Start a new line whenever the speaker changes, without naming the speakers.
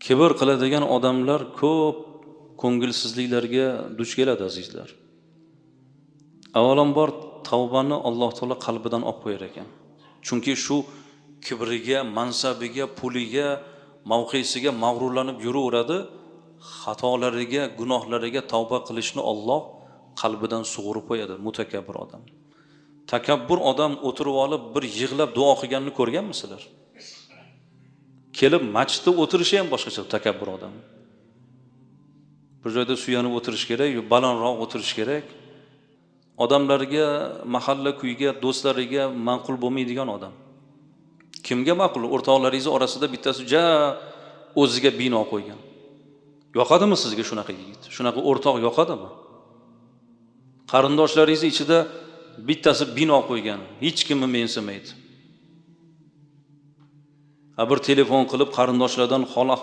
Kibr qiladigan odamlar ko'p ko'ngilsizliklarga duch keladi azizlar. Avvalambor tavbani Alloh taolo qalbidan olib qo'yar ekan. Chunki shu kibriga, mansabiga, puliga, mavqesiga mag'rurlanib yuraveradi, xatolariga, gunohlariga tavba qilishni Alloh qalbidan sug'urib qo'yadi mutakabbir odam. Takabbur odam o'tirib olib bir yig'lab duo qilganini ko'rganmisizlar? Kelib masjidda o'tirishi ham boshqacha takabbur odam. Bir joyda suyanib o'tirish kerak, balandroq o'tirish kerak. Odamlarga, mahalla kuyga, do'stlariga ma'qul bo'lmaydigan odam. Kimga ma'qul? O'rtoqlaringiz orasida bittasi o'ziga bino qo'ygan. Yoqadimi sizga shunaqa yigit? Shunaqa o'rtoq yoqadimi? Qarindoshlaringiz ichida bittasi bino qo'ygan, hech kimni mensimaydi. Bir telefon qilib qarindoshlardan hol ahvol